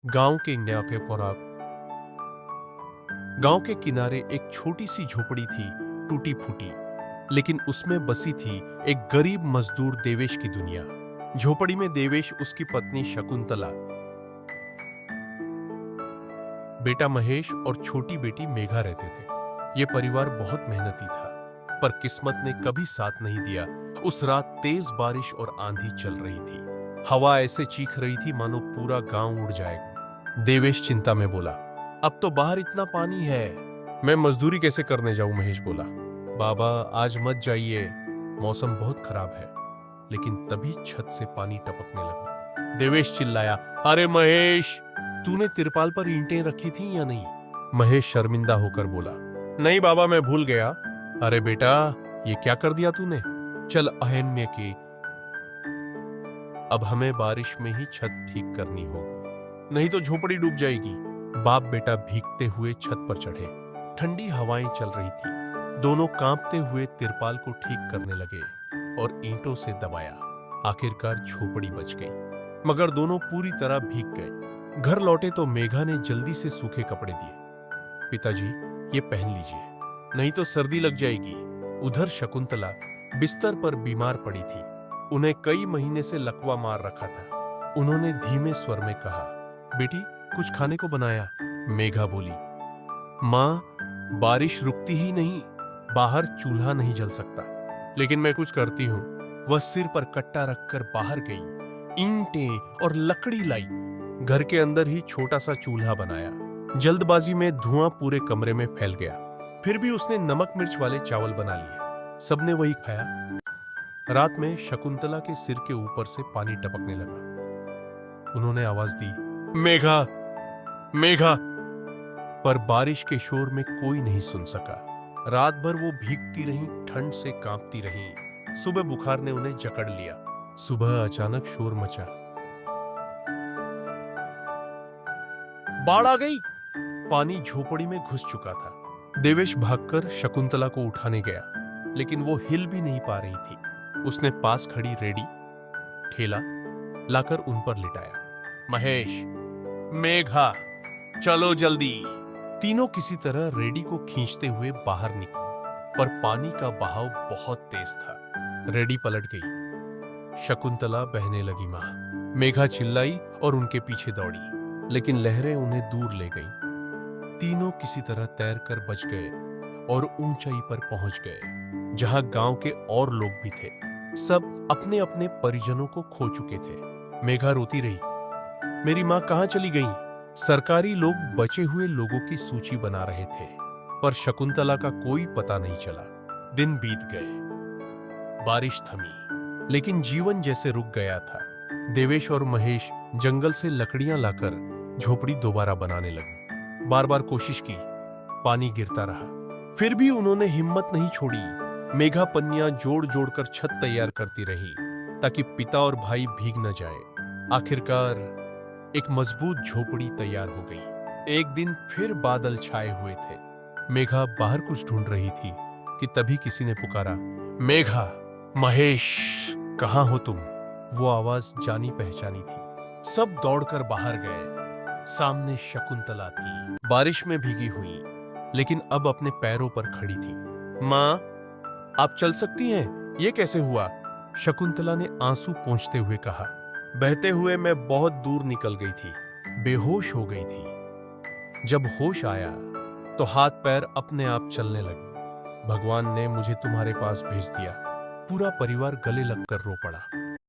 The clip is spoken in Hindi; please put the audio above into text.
गांव के न्याके पराग गांव के किनारे एक छोटी सी झोपड़ी थी, टूटी फूटी, लेकिन उसमें बसी थी एक गरीब मजदूर देवेश की दुनिया। झोपड़ी में देवेश, उसकी पत्नी शकुंतला, बेटा महेश और छोटी बेटी मेघा रहते थे। ये परिवार बहुत मेहनती था, पर किस्मत ने कभी साथ नहीं दिया। उस रात तेज बारिश और आंधी चल रही थी। हवा ऐसे चीख रही थी मानो पूरा गांव उड़ जाएगा। देवेश चिंता में बोला, अब तो बाहर इतना पानी है, मैं मजदूरी कैसे करने जाऊं? महेश बोला, बाबा आज मत जाइए, मौसम बहुत खराब है। लेकिन तभी छत से पानी टपकने लगा। देवेश चिल्लाया, अरे महेश, तूने तिरपाल पर ईंटें रखी थी या नहीं? महेश शर्मिंदा होकर बोला, नहीं बाबा, मैं भूल गया। अरे बेटा, ये क्या कर दिया तूने? चल अहन में के, अब हमें बारिश में ही छत ठीक करनी होगी, नहीं तो झोपड़ी डूब जाएगी। बाप बेटा भीगते हुए छत पर चढ़े। ठंडी हवाएं चल रही थी। दोनों कांपते हुए तिरपाल को ठीक करने लगे और ईंटों से दबाया। आखिरकार झोपड़ी बच गई, मगर दोनों पूरी तरह भीग गए। घर लौटे तो मेघा ने जल्दी से सूखे कपड़े दिए। पिताजी, ये पहन लीजिए, नहीं तो सर्दी लग जाएगी। उधर शकुंतला बिस्तर पर बीमार पड़ी थी। उन्हें कई महीने से लकवा मार रखा था। उन्होंने धीमे स्वर में कहा, बेटी, कुछ खाने को बनाया? मेघा बोली, मां, बारिश रुकती ही नहीं, बाहर चूल्हा नहीं जल सकता। लेकिन मैं कुछ करती हूं। वह सिर पर कट्टा रखकर बाहर गई, ईंटें और लकड़ी लाई। घर के अंदर ही छोटा सा चूल्हा बनाया। जल्दबाजी में धुआं पूरे कमरे में फैल गया। फिर भी उसने नमक मिर्च वाले चावल बना लिए। सबने वही खाया। रात में शकुंतला के सिर के ऊपर से पानी टपकने लगा। उन्होंने आवाज दी, मेघा, मेघा, पर बारिश के शोर में कोई नहीं सुन सका। रात भर वो भीगती रहीं, ठंड से कांपती रहीं। सुबह बुखार ने उन्हें जकड़ लिया। सुबह अचानक शोर मचा, बाढ़ आ गई। पानी झोपड़ी में घुस चुका था। देवेश भागकर शकुंतला को उठाने गया, लेकिन वो हिल भी नहीं पा रही थी। उसने पास खड़ी रेडी, ठेला लाकर उन पर लिटाया। महेश, मेघा, चलो जल्दी। तीनों किसी तरह रेडी को खींचते हुए बाहर निकले, पर पानी का बहाव बहुत तेज था। रेडी पलट गई। शकुंतला बहने लगी। मां, मेघा चिल्लाई और उनके पीछे दौड़ी, लेकिन लहरें उन्हें दूर ले गईं। तीनों किसी तरह तैरकर बच गए और ऊंचाई पर पहुंच गए, जहां गांव के और लोग भी थे। सब अपने अपने परिजनों को खो चुके थे। मेघा रोती रही, मेरी मां कहां चली गई? सरकारी लोग बचे हुए लोगों की सूची बना रहे थे, पर शकुंतला का कोई पता नहीं चला। दिन बीत गए, बारिश थमी, लेकिन जीवन जैसे रुक गया था। देवेश और महेश जंगल से लकड़ियां लाकर झोपड़ी दोबारा बनाने लगे। बार बार कोशिश की, पानी गिरता रहा, फिर भी उन्होंने हिम्मत नहीं छोड़ी। मेघा पन्नियां जोड़ जोड़कर छत तैयार करती रही, ताकि पिता और भाई भीग न जाए। आखिरकार एक मजबूत झोपड़ी तैयार हो गई। एक दिन फिर बादल छाए हुए थे। मेघा बाहर कुछ ढूंढ रही थी कि तभी किसी ने पुकारा, मेघा, महेश, कहां हो तुम? वो आवाज जानी पहचानी थी। सब दौड़कर बाहर गए। सामने शकुंतला थी, बारिश में भीगी हुई, लेकिन अब अपने पैरों पर खड़ी थी। मां, आप चल सकती हैं, ये कैसे हुआ? शकुंतला ने आंसू पोंछते हुए कहा, बहते हुए मैं बहुत दूर निकल गई थी, बेहोश हो गई थी। जब होश आया तो हाथ पैर अपने आप चलने लगे। भगवान ने मुझे तुम्हारे पास भेज दिया। पूरा परिवार गले लगकर रो पड़ा।